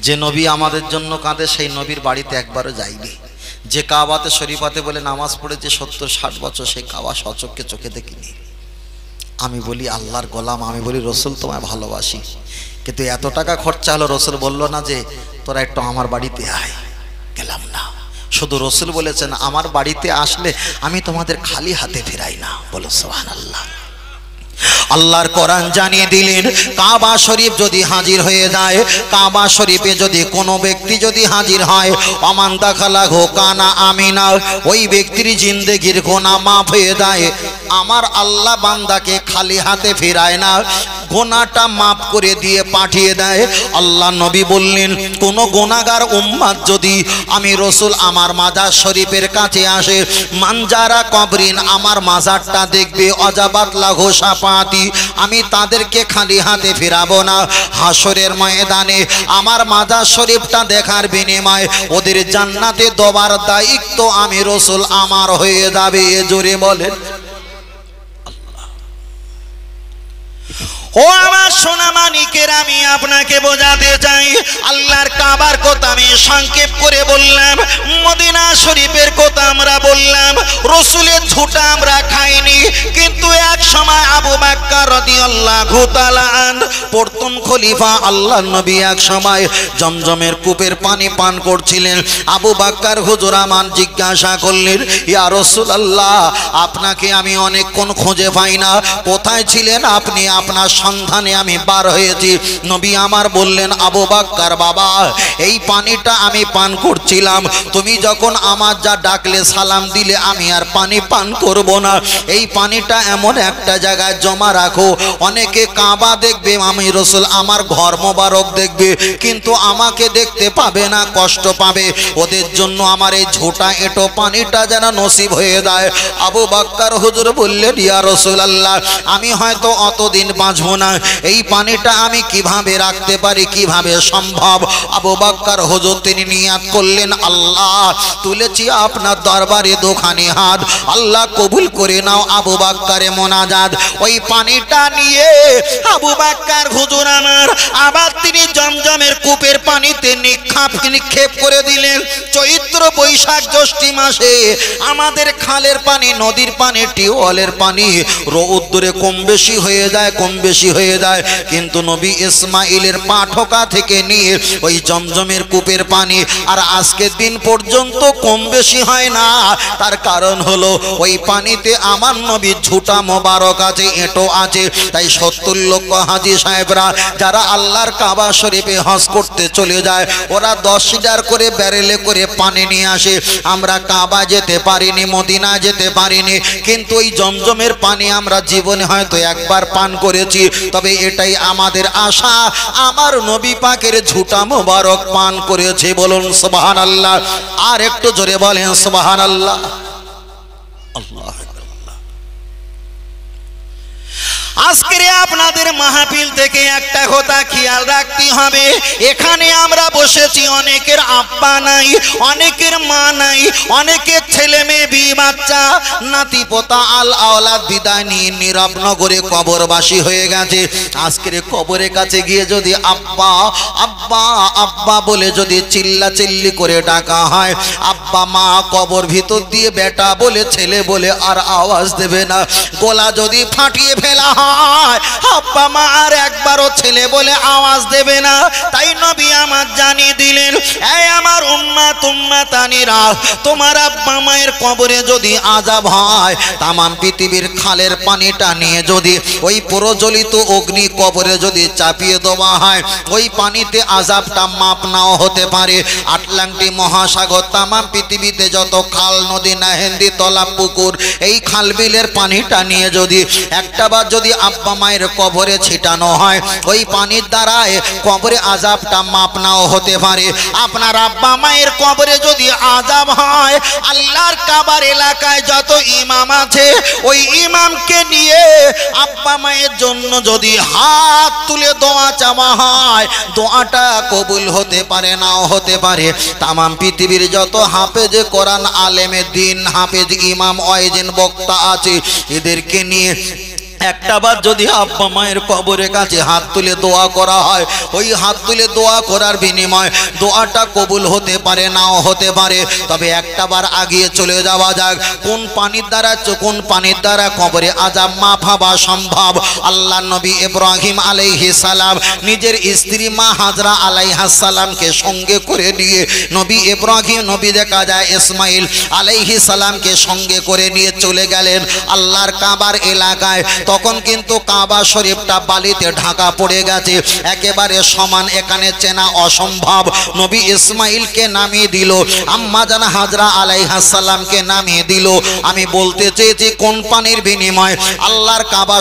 যে নবী আমাদের জন্য কাঁদে, সেই নবীর বাড়িতে একবারও যাইনি। যে কাবাতে শরীফাতে বলে নামাজ পড়েছে 70-60 বছর, সেই কাবা সচক্ষে চোখে দেখিনি। আমি বলি আল্লাহর গোলাম, আমি বলি রসুল তোমায় ভালোবাসি, কিন্তু এত টাকা খরচা হলো। রসুল বলল না যে তোরা একটু আমার বাড়িতে আয়, গেলাম না। শুধু রসুল বলেছেন আমার বাড়িতে আসলে আমি তোমাদের খালি হাতে ফেরাই না। বলো সুবহানাল্লাহ। আল্লাহর কোরআন জানিয়ে দিলেন, কাবা শরীফ যদি হাজির হয়ে যায়, কাবা শরীফে যদি কোনো ব্যক্তি যদি হাজির হয়, ওমান দাখালাহু কানা আমিনা, ওই ব্যক্তির জিন্দেগির গুনাহ মাফ হয়ে যায়। আমার আল্লাহ বান্দাকে খালি হাতে ফেরায় না, গুনাহটা মাফ করে দিয়ে পাঠিয়ে দেয়। আল্লাহ নবী বললেন, কোন গুনাহগার উম্মত যদি আমি রসুল আমার মাজার শরীফের কাছে আসে, মানজারা কবরিন, আমার মাজারটা দেখবে, অজাবাত লাহু শাফাতি, আমি তাদেরকে খালি হাতে ফেরাবো না। হাসরের ময়দানে আমার মাজার শরীফটা দেখার বিনিময়ে ওদের জান্নাতে দেওয়ার দায়িত্ব আমি রসুল আমার হয়ে যাবে। জোরে বলেন। ও আমার সোনা মানিকের, আমি আপনাকে বোঝাতে চাই, আল্লাহর কাবার কথা আমি সংক্ষেপ করে বললাম, মদিনা শরীফের কথা আমরা বললাম, রসুলের ঝুটা আমরা খাইনি। কিন্তু এক সময় আবু বকর রাদিয়াল্লাহু তাআলা আনহু, প্রথম খলিফা আল্লাহর নবী, এক সময় জমজমের কূপের পানি পান করছিলেন। আবু বকর হুজুর আমান জিজ্ঞাসা করলেন, ইয়া রাসূলুল্লাহ, আপনাকে আমি অনেকক্ষণ খুঁজে পাই না, কোথায় ছিলেন আপনি? আপনার সন্ধানে আমি বার হয়েছি। নবী আমার বললেন, আবু বকর বাবা, এই পানিটা আমি পান করছিলাম, তুমি যখন আমার যা ডাকলে, সালাম দিলে, আমি আর পানি পান করব না। এই পানিটা এমন একটা জায়গায় জমা রাখো, অনেকে কাবা দেখবে, আমি রসুল আমার ঘর মোবারক দেখবে, কিন্তু আমাকে দেখতে পাবে না, কষ্ট পাবে। ওদের জন্য আমার এই ঝোটা এঁটো পানিটা যেন নসিব হয়ে যায়। আবু বকর হুজুর বললেন, ইয়া রাসূলুল্লাহ, আমি হয়তো অতদিন বাঁচব না, এই পানিটা আমি কিভাবে রাখতে পারি, কিভাবে সম্ভব? আবু বকর হুজুর তিনি নিয়াত করলেন, আল্লাহ, তুলেছি আপনার দরবারে দুখানি হাত, আল্লাহ কবুল করে নাও। আবু বকরে মোনাজাত, ওই পানিটা নিয়ে আবু বকর হুজুর আমার আবার তিনি জমজমের কূপের পানিতে নিক্ষেপ করে দিলেন। চৈত্র বৈশাখ জ্যৈষ্ঠ মাসে আমাদের খালের পানি, নদীর পানি, টিউবওয়েলের পানি রৌদ্রে কম বেশি হয়ে যায়, কম বেশি হয়ে যায়। কিন্তু নবী ইসমাইলের পাঠকা থেকে নিয়ে ওই জমজমের কূপের যুগের পানি, আর আজকের দিন পর্যন্ত কম বেশি হয় না। তার কারণ হলো ওই পানিতে আমার নবীর ঝুটা মোবারক আছে, এঁটো আছে। তাই 70 লক্ষ হাজি সাহেবরা যারা আল্লাহর কাবা শরীফে হজ করতে চলে যায়, ওরা 10 লিটার করে ব্যারেলে করে পানি নিয়ে আসে। আমরা কাবা যেতে পারিনি, মদিনা যেতে পারিনি, কিন্তু ওই জমজমের পানি আমরা জীবনে হয়তো একবার পান করেছি। তবে এটাই আমাদের আশা, আমার নবী পাকের ঝুটা মোবারক পান করেছে। বলুন সুবহানাল্লাহ। আর একটু জোরে বলেন সুবহানাল্লাহ। আল্লাহ আজকের আপনাদের মাহফিল থেকে একটা কথা খেয়াল রাখতে হবে, এখানে আমরা বসেছি, অনেকের আব্বা নাই, অনেকের মা নাই, অনেকের ছেলে মেয়ে বিয়ে বাচ্চা নাতি পোতা আল আওলাদ বিদায় নিয়ে নীরব নগরে কবরবাসী হয়ে গেছে। আজকের কবরের কাছে গিয়ে যদি আব্বা আব্বা আব্বা বলে যদি চিল্লা চিল্লি করে ডাকা হয়, আব্বা মা কবর ভিতর দিয়ে বেটা বলে ছেলে বলে আর আওয়াজ দেবে না। গলা যদি ফাটিয়ে ফেলা হয়, আব্বা মা আর একবারও ছেলে বলে আওয়াজ দেবে না। তাই নবী আমার জানিয়ে দিলেন, এই আমার উম্মাত উম্মাতানিরা, তোমার আব্বা মায়ের কবরে যদি আযাব হয়, তামাম পৃথিবীর খালের পানিটা নিয়ে যদি ওই প্রজ্বলিত অগ্নি কবরে যদি চাপিয়ে দেওয়া হয়, ওই পানিতে আযাবটা মাপ নাও হতে পারে। আটলান্টিক মহাসাগর, তামাম পৃথিবীতে যত খাল নদী নাহেন্দি তলাব পুকুর, এই খাল বিলের পানিটা নিয়ে যদি একটাবার যদি আব্বা মায়ের কবরে ছিটানো হয়, ওই পানির দ্বারায় কবরে আযাবটা মাপ নাও হতে পারে। আপনার আব্বা মায়ের কবরে যদি আযাব হয়, আল্লাহর কাবার এলাকায় যত ইমাম আছে, ওই ইমামকে নিয়ে আব্বা মায়ের জন্য যদি হাত তুলে দোয়া চাওয়া হয়, দোয়াটা কবুল হতে পারে নাও হতে পারে। তামাম পৃথিবীর যত হাফেজ কোরআন, আলেমে দিন, হাফেজ ইমাম ওয়াইজিন বক্তা আছে, এদেরকে নিয়ে একটাবার যদি আব্বা মায়ের কবরের কাছে হাত তুলে দোয়া করা হয়, ওই হাত তুলে দোয়া করার বিনিময় দোয়াটা কবুল হতে পারে নাও হতে পারে। তবে একটাবার আগিয়ে চলে যাওয়া যাক, কোন পানির দ্বারা কবরে আযাব মাফ হওয়া সম্ভব। আল্লাহ নবী ইব্রাহিম আলাইহিস সালাম নিজের স্ত্রী মা হাজরা আলাইহাস সালামকে সঙ্গে করে নিয়ে, নবী ইব্রাহিম নবী দেখা যায় ইসমাইল আলাইহিস সালামকে সঙ্গে করে নিয়ে চলে গেলেন আল্লাহর কাবার এলাকায়। তখন কিন্তু কাবা শরীফটা বালিতে ঢাকা পড়ে গেছে, একেবারে সমান, এখানে চেনা অসম্ভব। নবী ইসমাইলকে নামিয়ে দিল, আম্মা জান হাজরা আলাইহাস সালামকে নামিয়ে দিল। আমি বলতে চেয়েছি কোন পানির বিনিময় আল্লাহর কাবা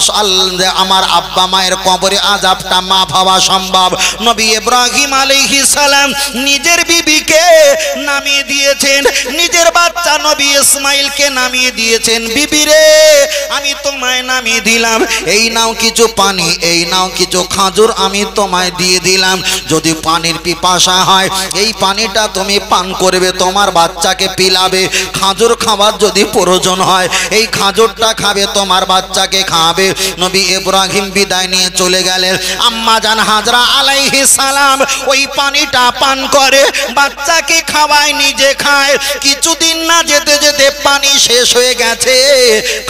আমার আব্বা মায়ের কবরে আযাবটা মাফ হওয়া সম্ভব। নবী ইব্রাহিম আলাইহিস সালাম নিজের বিবিকে নামিয়ে দিয়েছেন, নিজের বাচ্চা নবী ইসমাইলকে নামিয়ে দিয়েছেন। বিবি রে, আমি তোমায় নামিয়ে দিলাম, এই নাও কিছু পানি, এই নাও কিছু খাজুর, আমি তোমায় দিয়ে দিলাম। যদি পানির পিপাসা হয়, এই পানিটা তুমি পান করবে, তোমার বাচ্চাকে পিলাবে। খাজুর খাবার যদি প্রয়োজন হয়, এই খাজুরটা খাবে, তোমার বাচ্চাকে খাবে। নবী ইব্রাহিম বিদায় নিয়ে চলে গেলেন। আম্মা জান হাজরা আলাইহিস সালাম ওই পানিটা পান করে, বাচ্চাকে খাওয়ায়, নিজে খায়। কিছুদিন না যেতে যেতে পানি শেষ হয়ে গেছে,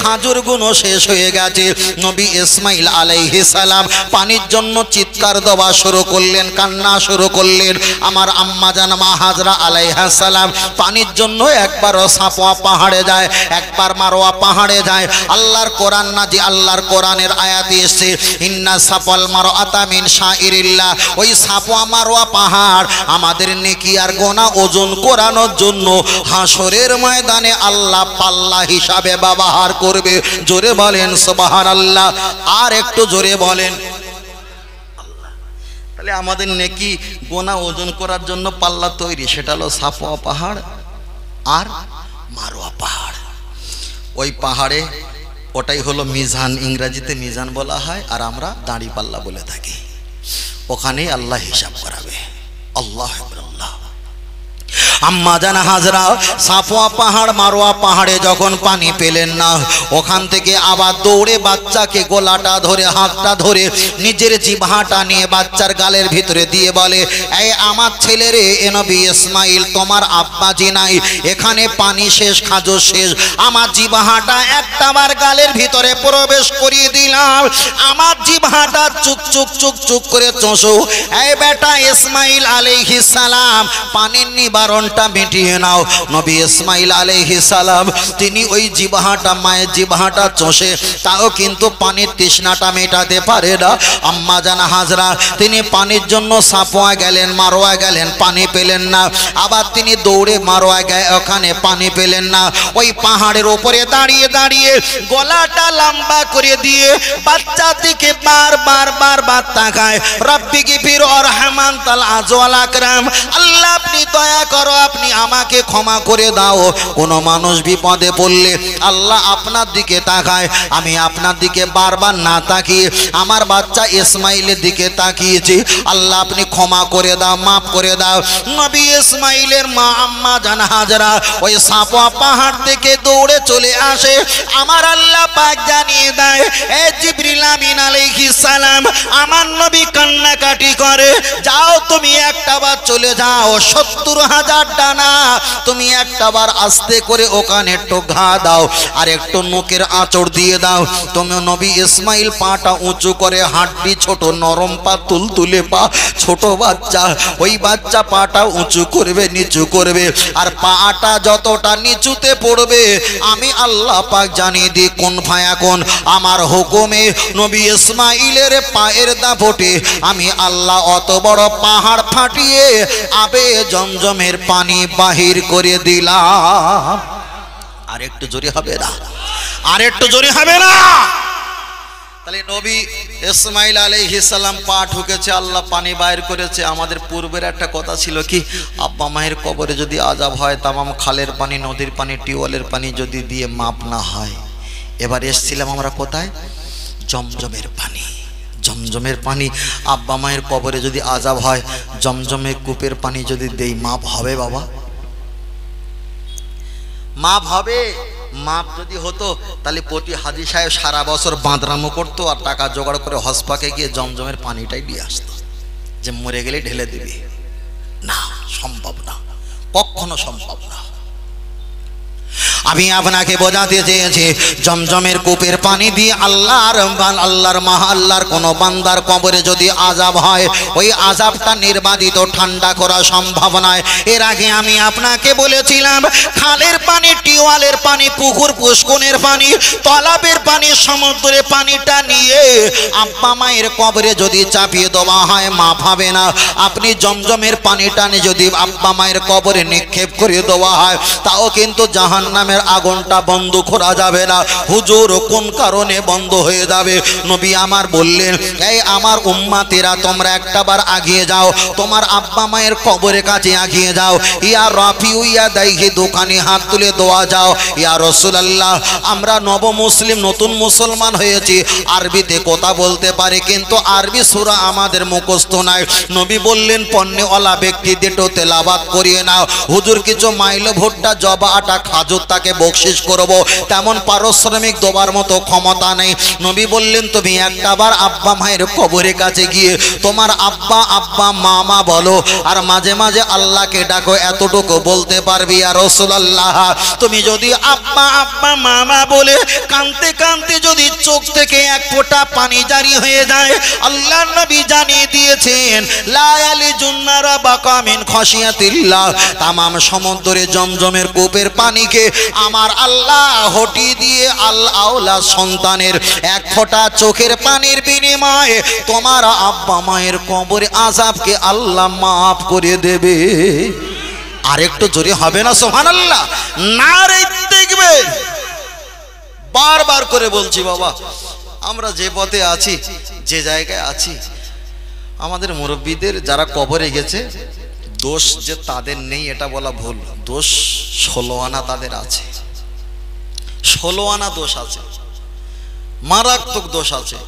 খাজুর গুলো শেষ হয়ে গেছে। নবী ইসমাইল আলাইহিস সালাম পানির জন্য চিৎকার দেওয়া শুরু করলেন, কান্না শুরু করলেন। আমার আম্মা জান মা হাজরা আলাইহিস সালাম পানির জন্য একবার সাফওয়া পাহাড়ে যায়, একবার মারওয়া পাহাড়ে যায়। আল্লাহর কোরআন নাজি, আল্লাহর কোরআনের আয়াতে এসেছে, ইন্না সাফাল মারওয়াতা মিন শাইরিল্লাহ। ওই সাফওয়া মারওয়া পাহাড় আমাদের নেকি আর গোনা ওজন করানোর জন্য হাসরের ময়দানে আল্লাহ পাল্লা হিসাবে ব্যবহার করবে। জোরে বলেন সুবহানাল্লাহ। আর একটু জোরে বলেন। তাহলে আমাদের নেকি গোনা ওজন করার জন্য পাল্লা তৈরি, সেটা হলো সাফওয়া পাহাড় আর মারওয়া পাহাড়। ওই পাহাড়ে, ওটাই হলো মিজান, ইংরেজিতে মিজান বলা হয়, আর আমরা দাঁড়ি পাল্লা বলে থাকি। ওখানেই আল্লাহ হিসাব করাবে। আল্লাহ আকবার। আম্মা জান হাজরা সাফওয়া পাহাড় মারওয়া পাহাড়ে যখন পানি পেলেন না, ওখান থেকে আবার দৌড়ে বাচ্চাকে গলাটা ধরে হাতটা ধরে নিজের জিহ্বাটা নিয়ে বাচ্চার গালের ভিতরে দিয়ে বলে, এই আমার ছেলে রে, এ নবী ইসমাইল তোমার আব্বাজি নাই, এখানে পানি শেষ, খাজো শেষ, আমার জিহ্বাটা একটাবার গালের ভিতরে প্রবেশ করিয়ে দিলাম, আমার জিহ্বাটা চুক চুক চুক চুক করে চোষো। এই বেটা ইসমাইল আলাইহিস সালাম, পানির নিবারণটা মিটিয়ে নাও। নবী ইসমাইল আলাইহিস সালাম তিনি ওই জিহ্বাটা, মায়ের জিহ্বাটা চষে তাও কিন্তু পানির তৃষ্ণাটা মেটাতে পারে না। আম্মা জান হাজরা তিনি পানির জন্য সাফওয়া গেলেন, মারওয়া গেলেন, পানি পেলেন না, আবার তিনি দৌড়ে মারওয়া গেলেন, ওখানে পানি পেলেন না। ওই পাহাড়ের উপরে দাঁড়িয়ে দাঁড়িয়ে গলাটা লম্বা করে দিয়ে বাচ্চার দিকে বারবার বারবার তাকায়, রব্বি গফির আরহামান তাল আজওয়াল আকরাম, আল্লাহ আপনি দয়া করো, আপনি আমাকে ক্ষমা করে দাও। কোনো মানুষ বিপদে পড়লে আল্লাহ আপনার দিকে তাকায়, আমি আপনার দিকে বারবার না তাকিয়ে আমার বাচ্চা ইসমাইলের দিকে তাকিয়েছি, আল্লাহ আপনি ক্ষমা করে দাও, মাফ করে দাও। নবী ইসমাইলের মা আম্মা জান হাজরা ওই সাফওয়া পাহাড় থেকে দৌড়ে চলে আসে, আমার আল্লাহ পাক জানিয়ে দেয়, এ জিবরিল আমিন আলাইহিস সালাম, আমার নবী কান্নাকাটি করে, যাও তুমি একটাবার চলে যাও, 70,000 ডানা তুমি একটাবার আস্তে করে ওখানে একটু ঘা দাও আর একটু নোকের আঁচড় দিয়ে দাও। তুমি নবী ইসমাইল পাটা উঁচু করে, হাড্ডি ছোট, নরম পা, তুলতুলে পা, ছোট বাচ্চা, ওই বাচ্চা পাটা উঁচু করবে, নিচু করবে, আর পাটা যতটা নিচুতে পড়বে আমি আল্লাহ পাক জানিয়ে দিই কোন ফায়াকুন, আমার হুকুমে নবী ইসমাইলের পায়ের দাপটে আমি আল্লাহ অত বড় পাহাড় ফাটিয়ে আবে জমজমের পানি বাহির করে দিলাম। আর একটু জোরে হবে না, আর একটু জোরে হবে না। তাহলে নবী ইসমাইল আলাইহিস সালাম পা ঠুকেছে, আল্লাহ পানি বাইর করেছে। আমাদের পূর্বের একটা কথা ছিল কি, আব্বা মায়ের কবরে যদি আযাব হয়, তামাম খালের পানি, নদীর পানি, টিউবওয়েলের পানি যদি দিয়ে মাপ না হয়, এবার এসেছিলাম আমরা কোথায়, জমজমের পানি। জমজমের পানি, আব্বা মায়ের কবরে যদি আযাব হয়, জমজমের কূপের পানি যদি দেই, মাপ হবে বাবা, মাপ হবে। মাপ যদি হতো তাহলে প্রতি হাজী সাহেব সারা বছর বাঁদরামো করতো আর টাকা জোগাড় করে হসপাকে গিয়ে জমজমের পানিটাই নিয়ে আসতো, যে মরে গেলে ঢেলে দিবি। না, সম্ভব না, কখনো সম্ভব না। আমি আপনাকে বোঝাতে চেয়েছি, জমজমের কূপের পানি দিয়ে আল্লাহর মহল্লার কোন বান্দার কবরে যদি আযাব হয়, ওই আযাবটা নির্বাধিত ঠান্ডা করা সম্ভব নয়। এর আগে আমি আপনাকে বলেছিলাম, খালের পানি, টিউবওয়েলের পানি, পুকুর পুষ্কনের পানি, তালাবের পানি, সমুদ্রের পানিটা নিয়ে আব্বা মায়ের কবরে যদি চাপিয়ে দেওয়া হয়, মাপ হবে না। আপনি জমজমের পানিটা নিয়ে যদি আব্বা মায়ের কবরে নিক্ষেপ করে দেওয়া হয়, তাও কিন্তু জাহান্নামের আগুনটা বন্ধ করা যাবে না। হুজুর কোন কারণে বন্ধ হয়ে যাবে? নবী আমার বললেন, এই আমার উম্মতেরা তোমরা একটাবার আগিয়ে যাও, তোমার আব্বা মায়ের কবরের কাছে আগিয়ে যাও। ইয়া রাফিউ ইয়া দাইহি, দোকানে হাত তুলে দোয়া যাও, ইয়া রাসূলুল্লাহ আমরা নব মুসলিম, নতুন মুসলমান হয়েছি, আরবিতে কথা বলতে পারি, কিন্তু আরবি সূরা আমাদের মুখস্থ নাই। নবী বললেন, পণ্যওয়ালা ব্যক্তি দুটো তেলাওয়াত করিয়ে নাও। হুজুর কিছু মাইল ভুট্টা, জবা, আটা, খাজুর তাকে বকশিশ করব, তেমন পারিশ্রমিক দেওয়ার মতো ক্ষমতা নেই। নবী বললেন, তুমি একটাবার আব্বা মায়ের কবরের কাছে গিয়ে তোমার আব্বা আব্বা মামা বলো, আর মাঝে মাঝে আল্লাহকে ডাকো, এতটুকু বলতে পারবি। ইয়া রাসূলুল্লাহ তুমি যদি আব্বা আব্বা মামা বলে কাঁদতে কাঁদতে যদি চোখ থেকে এক ফোঁটা পানি জারি হয়ে যায়, আল্লাহর নবী জানিয়ে দিয়েছেন, লা ইয়ালিজুন নারা বাকা মিন খাশিয়াতিল্লাহ, তামাম সমুদ্রে জমজমের কূপের পানিকে আমার আল্লাহ হটি দিয়ে আল্লাহ সন্তানের এক ফোঁটা চোখের পানির বিনিময়ে তোমার আব্বা মায়ের কবরে আযাবকে আল্লাহ মাফ করে দেবে। আরেকটু জোরে হবে না সুবহানাল্লাহ? নারে তাকবীর। বারবার করে বলছি বাবা, আমরা যে পথে আছি, যে জায়গায় আছি, আমাদের মুরব্বীদের যারা কবরে গেছে, দোষ যে তাদের নেই এটা বলা ভুল। দোষ 16 আনা তাদের আছে, 16 আনা দোষ আছে, মারাত্মক দোষ আছে।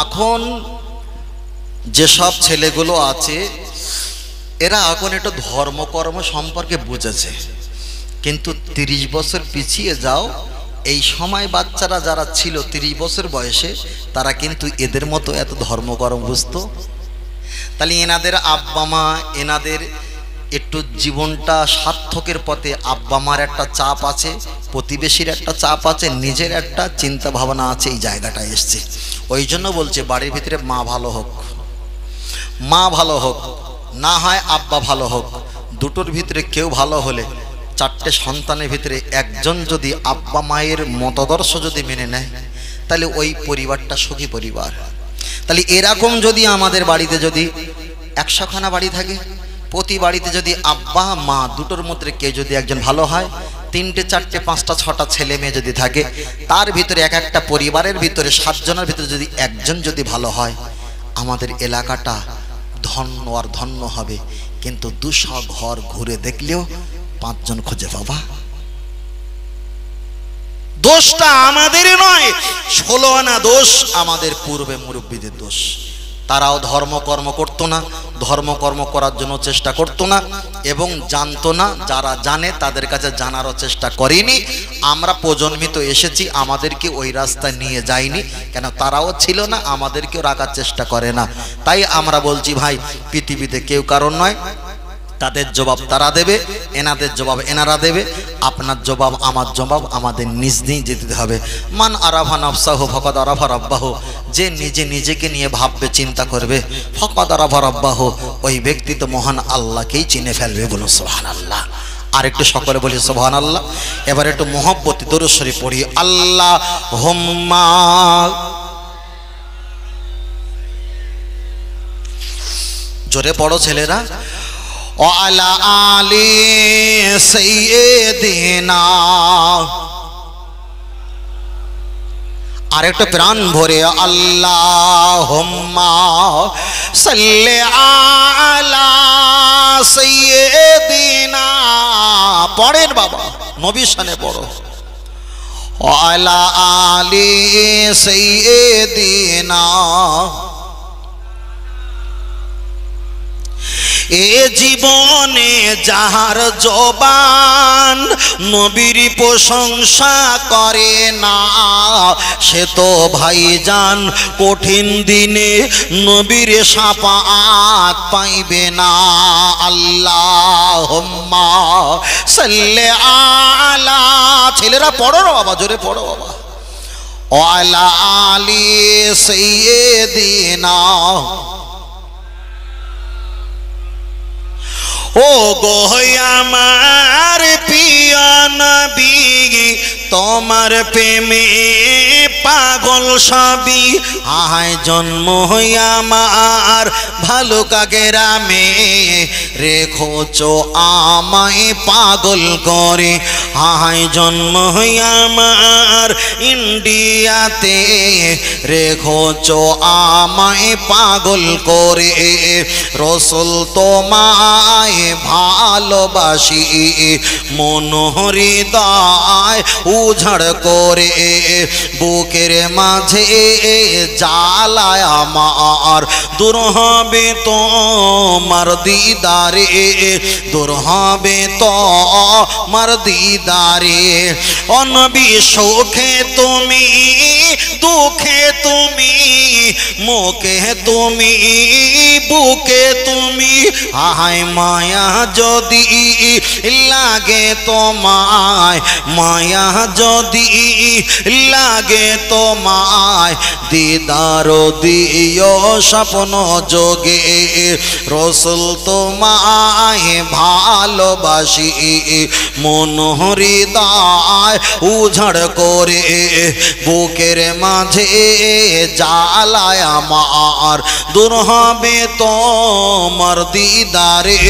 এখন যেসব ছেলেগুলো আছে এরা এখন একটু ধর্মকর্ম সম্পর্কে বুঝেছে, কিন্তু 30 বছর পিছিয়ে যাও, এই সময় বাচ্চারা যারা ছিল 30 বছর বয়সে, তারা কিন্তু এদের মতো এত ধর্মকর্ম বুঝতো। তাহলে এনাদের আব্বা মা, এনাদের একটু জীবনটা সার্থকের পথে আব্বা মার একটা চাপ আছে, প্রতিবেশীর একটা চাপ আছে, নিজের একটা চিন্তা ভাবনা আছে, এই জায়গাটায় এসছে। ওই জন্য বলছে বাড়ির ভিতরে মা ভালো হোক, মা ভালো হোক, না হয় আব্বা ভালো হোক, দুটোর ভিতরে কেউ ভালো হলে, 4টে সন্তানের ভিতরে একজন যদি আব্বা মায়ের মতাদর্শ যদি মেনে নেয়, তাহলে ওই পরিবারটা সুখী পরিবার। তাহলে এরকম যদি আমাদের বাড়িতে যদি 100খানা বাড়ি থাকে, প্রতি বাড়িতে যদি আব্বা মা দুটোর মধ্যে কেউ যদি একজন ভালো হয়, 3টে 4টে 5টা 6টা ছেলে মেয়ে যদি থাকে, তার ভিতরে এক একটা পরিবারের ভিতরে 7 জনের ভিতরে যদি একজন যদি ভালো হয়, আমাদের এলাকাটা ধন্য আর ধন্য হবে। কিন্তু 200 ঘর ঘুরে দেখলেও 5 জন খুঁজে পাবা। দোষটা আমাদের নয়, 16 আনা দোষ আমাদের পূর্বে মুরব্বীদের দোষ। তারাও ধর্মকর্ম করতো না, ধর্মকর্ম করার জন্য চেষ্টা করতো না, এবং জানতো না। যারা জানে তাদের কাছে জানারও চেষ্টা করেনি। আমরা প্রজন্মিত এসেছি, আমাদেরকে ওই রাস্তায় নিয়ে যায়নি, কেন তারাও ছিল না, আমাদেরকেও রাখার চেষ্টা করে না। তাই আমরা বলছি ভাই, পৃথিবীতে কেউ কারণ নয়, তাদের জবাব তারা দেবে, এনাদের জবাব এনারা দেবে, আপনার জবাব আমার জবাব আমাদের নিজ নিজ যেতে হবে। মান আরাফা নাফসাহু ফাকাদ আরাফা রাব্বাহু, যে নিজে নিজেকে নিয়ে ভাববে, চিন্তা করবে, ফাকাদ আরাফা রাব্বাহু, ওই ব্যক্তি তো মহান আল্লাহকেই চিনে ফেলবে। বলুন সুবহানাল্লাহ। আর একটু সকলে বলি সুবহানাল্লাহ। এবার একটু মুহাব্বতে দরুদ শরীফ পড়ি। আল্লাহুম্মা, জোরে পড়ো ছেলেরা। ওয়ালা আলি সাইয়্যিদিনা, আরেকটা প্রাণ ভরে আল্লাহুম্মা সাল্লি আলা সাইয়্যিদিনা। পড়েন বাবা, নবীর শানে পড়ো। ওয়ালা আলি সাইয়্যিদিনা। এ জীবনে যাহার জবান নবীর প্রশংসা করে না, সে তো ভাইজান কঠিন দিনে নবীর শাফাআত পাইবে না। আল্লাহুম্মা সাল্লি আলা, ছেলেরা পড়ো না বাবা, জোরে পড়ো বাবা। ওয়ালা আলি সাইয়্যিদিনা। ও গো আমার প্রিয় নবী, তোমার প্রেমে পাগল সবই, আহায় জন্ম হইয়া আমার ভালো কাগেরামে, রেখোছো আমায় পাগল করে, আহায় জন্ম হইয়া আমার ইন্ডিয়াতে, রেখোছো আমায় পাগল করে। রসুল তোমায় ভালোবাসি, মন হৃদয় উজাড় করে, বুকের মাঝে জ্বালায় আমার, দূর হবে তোমার দিদারে, দূর হবে তোমার দিদারে। ও নবী সুখে তুমি, দুঃখে তুমি, মুখে তুমি, বুকে তুমি, আহায় মায়া যদি লাগে তোমায়, মায়া যদি লাগে তোমায়, দিদার দিও স্বপ্ন যোগে। রসুল তোমায় ভালোবাসি, মন হৃদয় উজাড় করে, বুকের মাঝে জ্বালায় আমার, দূর হবে তোমার দিদারে।